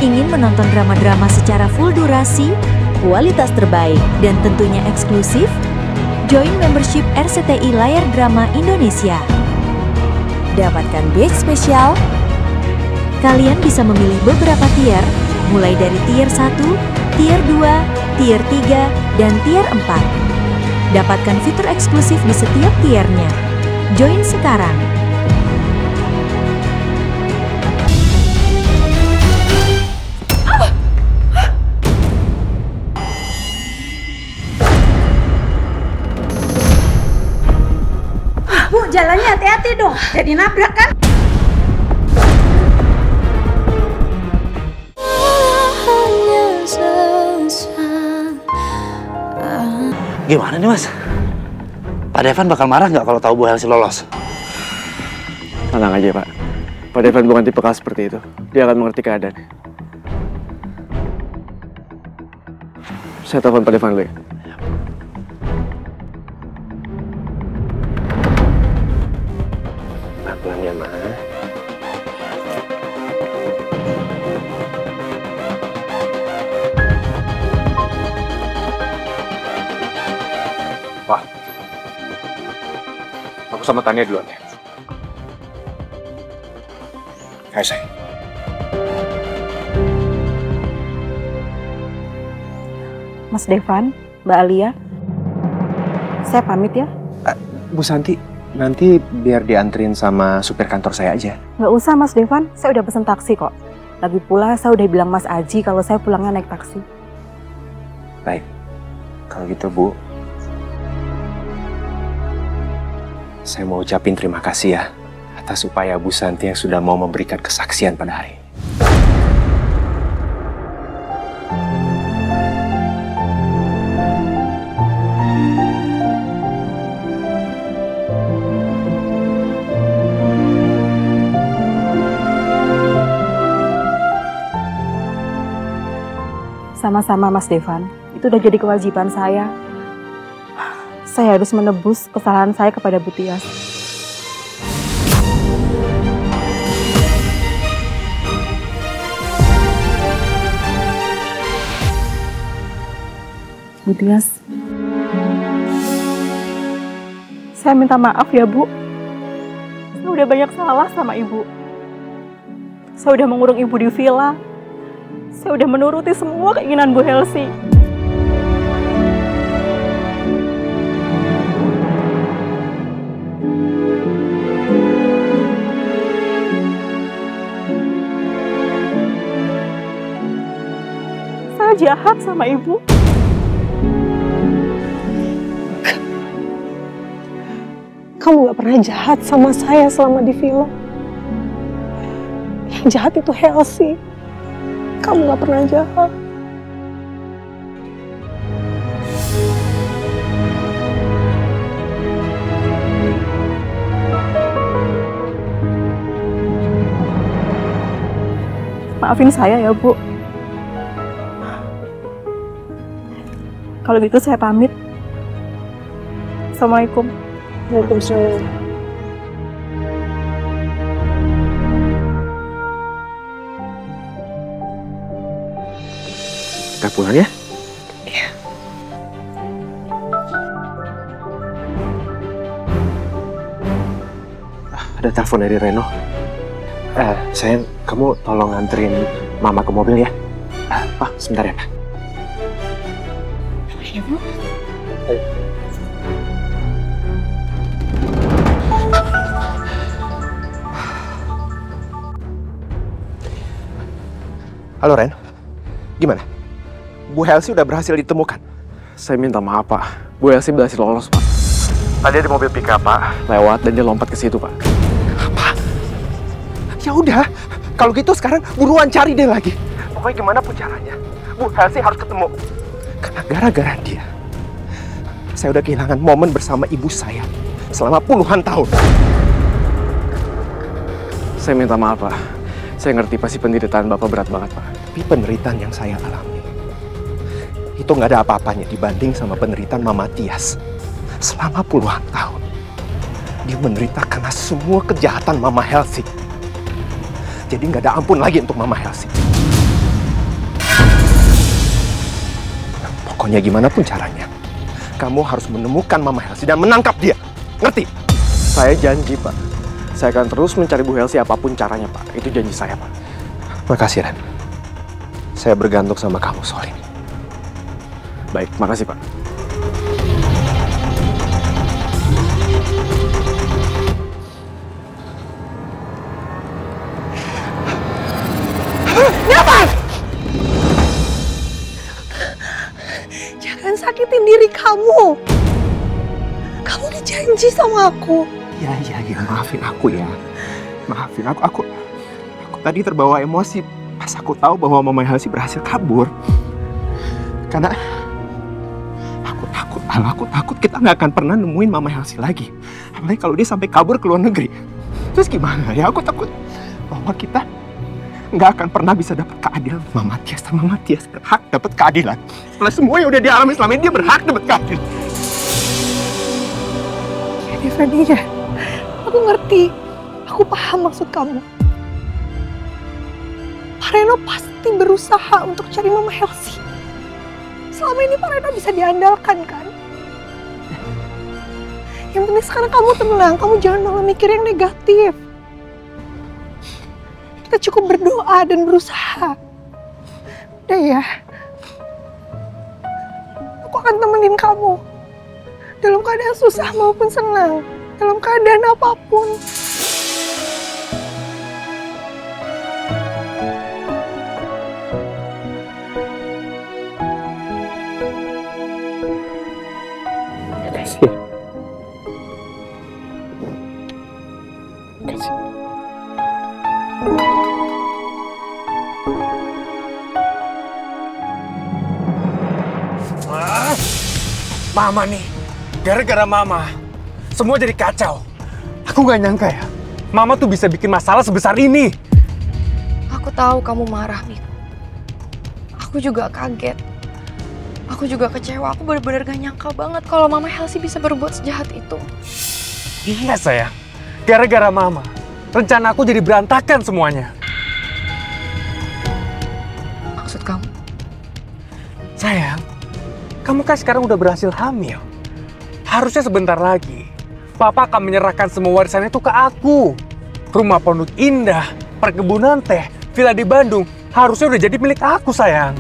Ingin menonton drama-drama secara full durasi, kualitas terbaik, dan tentunya eksklusif? Join membership RCTI Layar Drama Indonesia. Dapatkan batch spesial. Kalian bisa memilih beberapa tier, mulai dari tier 1, tier 2, tier 3, dan tier 4. Dapatkan fitur eksklusif di setiap tiernya. Join sekarang. Bu, jalannya hati-hati dong. Jadi nabrak kan? Gimana nih Mas? Pak Devan bakal marah nggak kalau tahu Bu Helsi lolos? Tenang aja Pak. Pak Devan bukan tipe kal seperti itu. Dia akan mengerti keadaan. Saya telepon Pak Devan dulu ya. Pelan-pelan ya Mas. Pak, aku sama Tania duluan ya. Hai sayang. Mas Devan, Mbak Alia, saya pamit ya. Bu Santi, nanti biar dianterin sama supir kantor saya aja. Nggak usah Mas Devan, saya udah pesen taksi kok. Lagi pula saya udah bilang Mas Aji kalau saya pulangnya naik taksi. Baik, kalau gitu Bu, saya mau ucapin terima kasih ya atas upaya Bu Santi yang sudah mau memberikan kesaksian pada hari ini. Sama-sama Mas Devan, itu udah jadi kewajiban saya. Saya harus menebus kesalahan saya kepada Bu Tias. Bu Tias, saya minta maaf ya Bu. Saya udah banyak salah sama Ibu. Saya udah mengurung Ibu di villa. Saya udah menuruti semua keinginan Bu Helsi. Saya jahat sama Ibu. Kamu gak pernah jahat sama saya selama di villa. Yang jahat itu Helsi. Kamu gak pernah jahat. Maafin saya ya Bu. Kalau gitu saya pamit. Assalamualaikum. Waalaikumsalam. Kita pulang ya? Iya. Ada telepon dari Reno. Sayang, kamu tolong nganterin Mama ke mobil ya. Pak, sebentar ya Pak. Iya Bu. Halo Ren, gimana? Bu Helsi udah berhasil ditemukan? Saya minta maaf Pak. Bu Helsi berhasil lolos Pak. Tadi ada mobil pickup Pak lewat dan dia lompat ke situ Pak. Apa? Ya udah, kalau gitu sekarang buruan cari dia lagi. Pokoknya gimana pun caranya, Bu Helsi harus ketemu. Karena gara-gara dia, saya udah kehilangan momen bersama ibu saya selama puluhan tahun. Saya minta maaf Pak. Saya ngerti pasti penderitaan Bapak berat banget Pak. Tapi penderitaan yang saya alami itu nggak ada apa-apanya dibanding sama penderitaan Mama Tias. Selama puluhan tahun, dia menderita karena semua kejahatan Mama Helsi. Jadi nggak ada ampun lagi untuk Mama Helsi. Pokoknya gimana pun caranya, kamu harus menemukan Mama Helsi dan menangkap dia. Ngerti? Saya janji, Pak. Saya akan terus mencari Bu Helsi apapun caranya, Pak. Itu janji saya, Pak. Makasih, Ren. Saya bergantung sama kamu soal ini. Baik, makasih, Pak. Jangan sakitin diri kamu. Kamu udah janji sama aku. Ya, maafin aku ya. Maafin aku tadi terbawa emosi pas aku tahu bahwa Mama Helsi berhasil kabur. Karena aku takut kita nggak akan pernah nemuin Mama Helsi lagi. Apalagi kalau dia sampai kabur ke luar negeri. Terus gimana ya? Aku takut bahwa kita nggak akan pernah bisa dapat keadilan. Mama Tias berhak dapat keadilan. Setelah semua yang udah dialami selama ini, dia berhak dapat keadilan. Ya, Devan, iya. Aku ngerti. Aku paham maksud kamu. Pak Reno pasti berusaha untuk cari Mama Helsi. Selama ini Pak Reno bisa diandalkan, kan? Yang penting sekarang kamu tenang. Kamu jangan malah mikir yang negatif. Kita cukup berdoa dan berusaha. Udah ya. Aku akan temenin kamu. Dalam keadaan susah maupun senang. Dalam keadaan apapun. Makasih. Mama nih, gara-gara Mama, semua jadi kacau. Aku gak nyangka ya, Mama tuh bisa bikin masalah sebesar ini. Aku tahu kamu marah, Miko. Aku juga kaget. Aku juga kecewa. Aku benar-benar gak nyangka banget kalau Mama Helsi bisa berbuat sejahat itu. Iya sayang, gara-gara Mama, rencana aku jadi berantakan semuanya. Maksud kamu? Sayang, kamu kan sekarang udah berhasil hamil. Harusnya sebentar lagi, Papa akan menyerahkan semua warisan itu ke aku. Rumah Pondok Indah, perkebunan teh, villa di Bandung, harusnya udah jadi milik aku, sayang.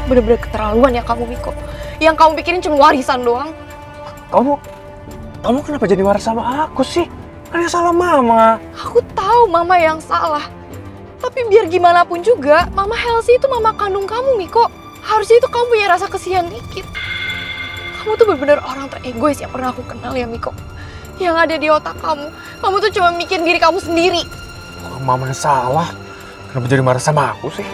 Bener-bener keterlaluan ya kamu, Miko. Yang kamu pikirin cuma warisan doang. Kamu kenapa jadi marah sama aku sih? Kan yang salah Mama. Aku tahu Mama yang salah. Tapi biar gimana pun juga, Mama Helsi itu mama kandung kamu, Miko. Harusnya itu kamu punya rasa kasihan dikit. Kamu tuh bener-bener orang teregois yang pernah aku kenal ya, Miko. Yang ada di otak kamu tuh cuma mikirin diri kamu sendiri. Kalau Mama yang salah, kenapa jadi marah sama aku sih?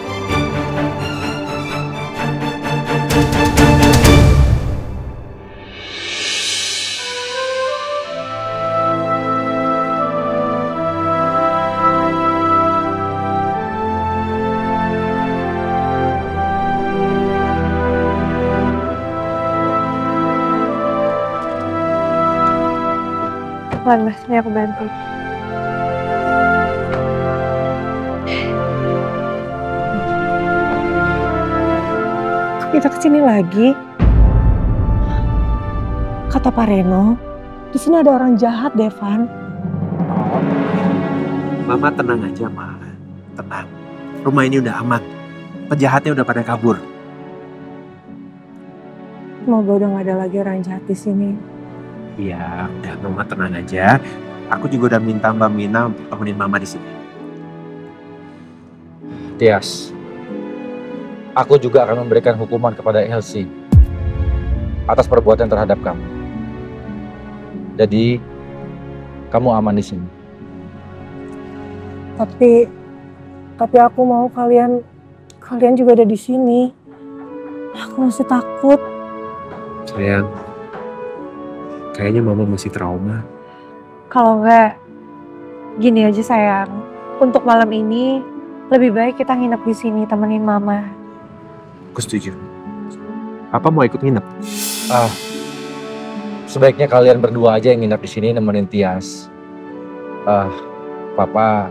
Mas, ini aku bantu. Kita kesini lagi. Kata Pak Reno, di sini ada orang jahat, Devan. Mama tenang aja, Ma. Tenang. Rumah ini udah aman. Penjahatnya udah pada kabur. Semoga udah gak ada lagi orang jahat di sini. Iya, udah Mama tenang aja. Aku juga udah minta Mbak Mina untuk temenin Mama di sini. Tias, aku juga akan memberikan hukuman kepada Helsi atas perbuatan terhadap kamu. Jadi, kamu aman di sini. Tapi aku mau kalian juga ada di sini. Aku masih takut. Sayang, kayaknya Mama masih trauma. Kalau enggak, gini aja sayang. Untuk malam ini, lebih baik kita nginep di sini temenin Mama. Aku setuju. Apa mau ikut nginep? Sebaiknya kalian berdua aja yang nginep di sini nemenin Tias. Papa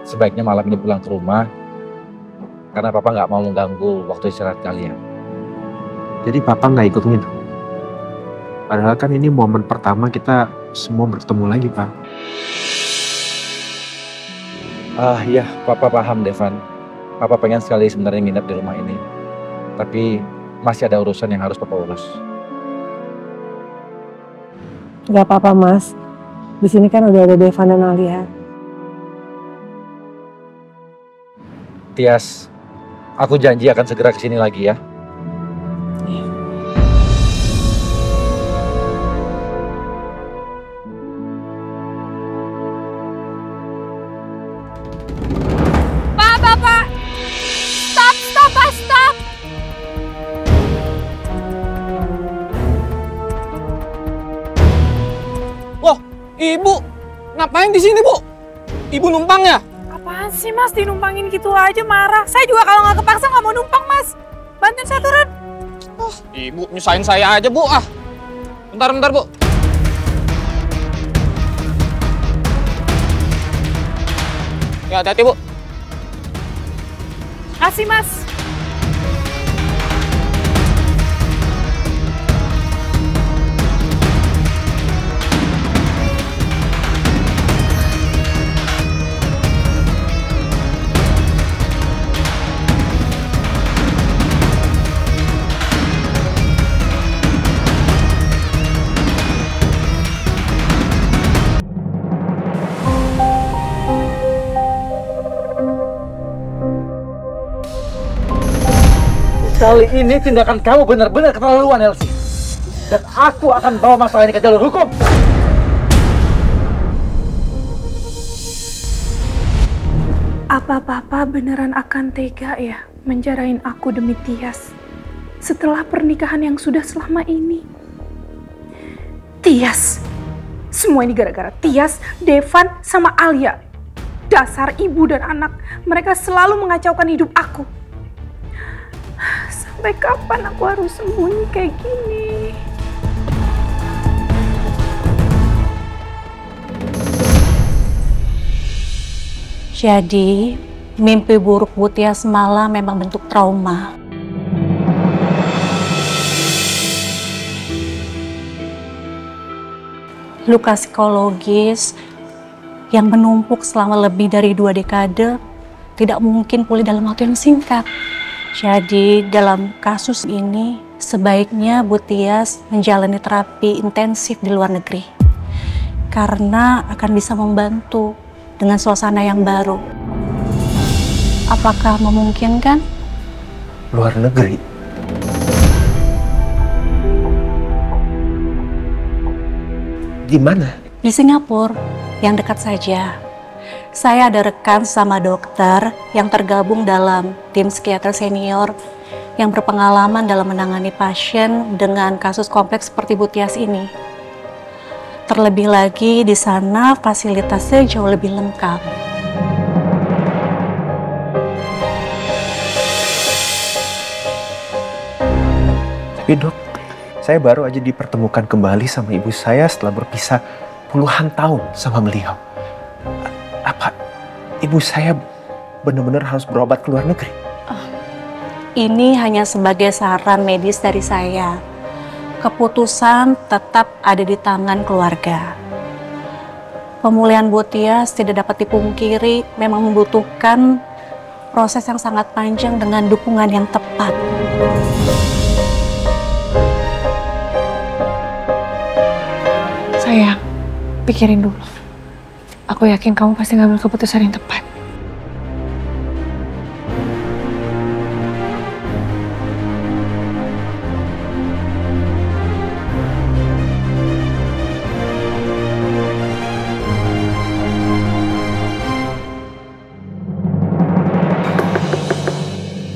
sebaiknya malam ini pulang ke rumah. karena Papa nggak mau mengganggu waktu istirahat kalian. Jadi Papa nggak ikut nginep? Padahal kan ini momen pertama kita semua bertemu lagi, Pak. Iya, Papa paham, Devan. Papa pengen sekali sebenarnya nginep di rumah ini. Tapi masih ada urusan yang harus Papa urus. Gak apa-apa, Mas. Di sini kan udah ada Devan dan Alia. Tias, aku janji akan segera kesini lagi ya. Pak! Stop, Pak, stop! Loh, Ibu, ngapain di sini, Bu? Ibu numpang ya? Apaan sih, Mas? Dinumpangin gitu aja marah. Saya juga kalau nggak kepaksa nggak mau numpang, Mas. Bantuin saya turun. Oh, Ibu nyusahin saya aja, Bu. Bentar, Bu. Ya, hati-hati, Bu. Kasih, Mas. Kali ini tindakan kamu benar-benar keterlaluan, Elsie. Dan aku akan bawa masalah ini ke jalur hukum. Apa Papa beneran akan tega ya menjarain aku demi Tias setelah pernikahan yang sudah selama ini? Tias, semua ini gara-gara Tias, Devan, sama Alia. Dasar ibu dan anak, mereka selalu mengacaukan hidup aku. Sampai kapan aku harus sembunyi kayak gini? Jadi, mimpi buruk Bu Tias semalam memang bentuk trauma. Luka psikologis yang menumpuk selama lebih dari 2 dekade tidak mungkin pulih dalam waktu yang singkat. Jadi dalam kasus ini sebaiknya Bu Tias menjalani terapi intensif di luar negeri karena akan bisa membantu dengan suasana yang baru. Apakah memungkinkan? Luar negeri? Di mana? Di Singapura, yang dekat saja. Saya ada rekan sama dokter yang tergabung dalam tim psikiater senior yang berpengalaman dalam menangani pasien dengan kasus kompleks seperti Bu Tias ini. Terlebih lagi di sana fasilitasnya jauh lebih lengkap. Tapi dok, saya baru aja dipertemukan kembali sama ibu saya setelah berpisah puluhan tahun sama beliau. Apa ibu saya benar-benar harus berobat ke luar negeri? Ini hanya sebagai saran medis dari saya. Keputusan tetap ada di tangan keluarga. Pemulihan Bu Tias tidak dapat dipungkiri, memang membutuhkan proses yang sangat panjang dengan dukungan yang tepat. Sayang, pikirin dulu. Aku yakin kamu pasti ngambil keputusan yang tepat.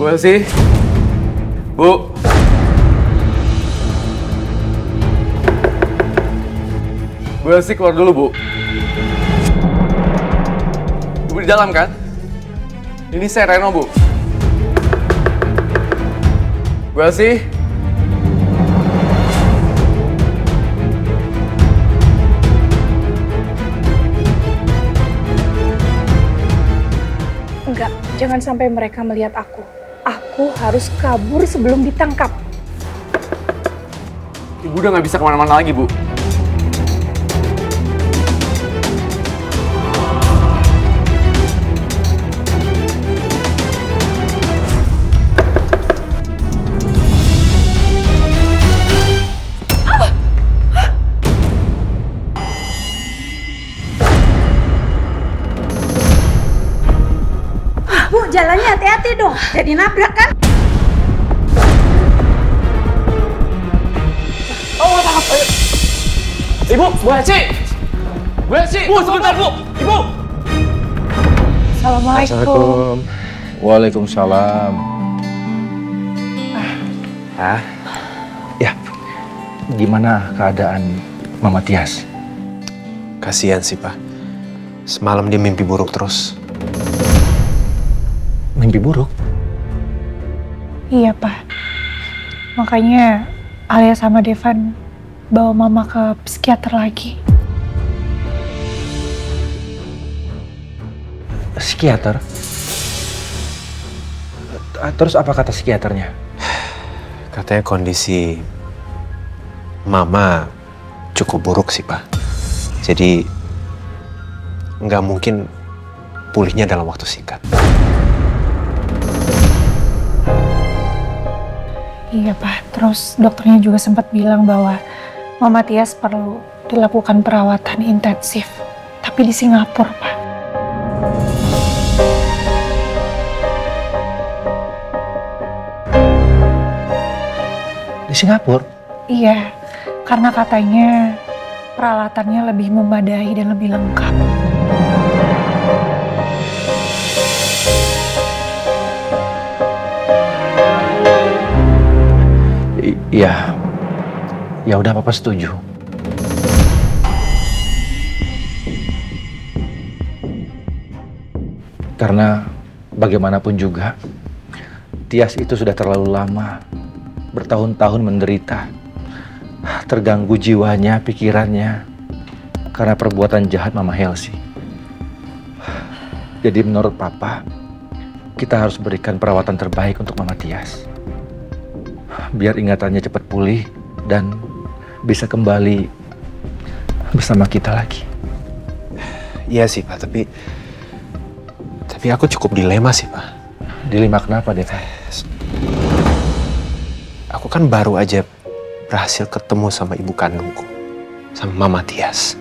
Bu Elsie, Bu. Bu Elsie keluar dulu, Bu. Ibu di dalam kan? Ini saya Reno, Bu. Bu Elsie. Enggak, jangan sampai mereka melihat aku. Aku harus kabur sebelum ditangkap. Ibu udah nggak bisa kemana-mana lagi, Bu. Bu, jalannya hati-hati dong. Jadi nabrak kan? Oh, maaf. Ibu, Bu Elsie! Bu Elsie! Bu, sebentar, Bu! Ibu! Assalamualaikum. Waalaikumsalam. Ya, gimana keadaan Mama Tias? Kasihan sih, Pak. Semalam dia mimpi buruk terus. Mimpi buruk? Iya, Pak. Makanya Alia sama Devan bawa Mama ke psikiater lagi. Psikiater? Terus apa kata psikiaternya? Katanya kondisi Mama cukup buruk sih, Pak. Jadi nggak mungkin pulihnya dalam waktu singkat. Iya, Pak. Terus dokternya juga sempat bilang bahwa Mama Tias perlu dilakukan perawatan intensif. Tapi di Singapura, Pak. Di Singapura? Iya, karena katanya peralatannya lebih memadai dan lebih lengkap. Iya. Ya udah, Papa setuju. Karena bagaimanapun juga Tias itu sudah terlalu lama, bertahun-tahun menderita, terganggu jiwanya, pikirannya karena perbuatan jahat Mama Elsie. Jadi menurut Papa, kita harus berikan perawatan terbaik untuk Mama Tias. Biar ingatannya cepat pulih dan bisa kembali bersama kita lagi. Iya sih, Pak, tapi aku cukup dilema sih, Pak. Dilema kenapa, Devan? Aku kan baru aja berhasil ketemu sama ibu kandungku, sama Mama Tias.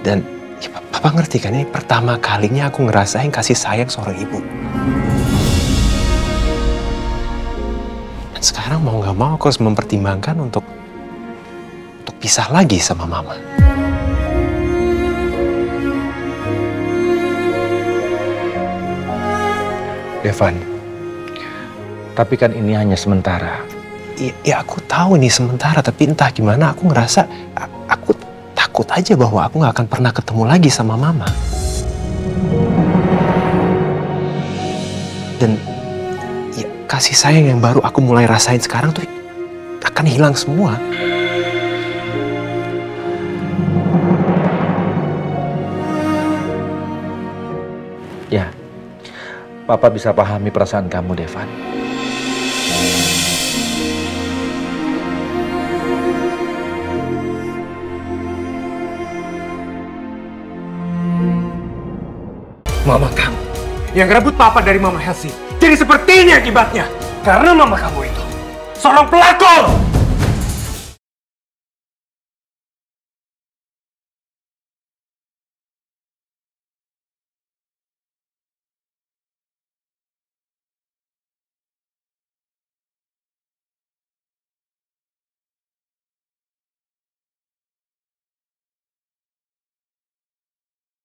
Dan ya, Papa ngerti kan, ini pertama kalinya aku ngerasain kasih sayang seorang ibu. Sekarang mau nggak mau aku harus mempertimbangkan untuk pisah lagi sama Mama. Devan, tapi kan ini hanya sementara. Ya aku tahu ini sementara, tapi entah gimana aku ngerasa aku takut aja bahwa aku nggak akan pernah ketemu lagi sama Mama. Dan ya, kasih sayang yang baru aku mulai rasain sekarang tuh akan hilang semua. Ya, Papa bisa pahami perasaan kamu, Devan. Mama kamu yang ngerebut Papa dari Mama Elsie. Jadi seperti ini akibatnya. Karena Mama kamu itu seorang pelakor.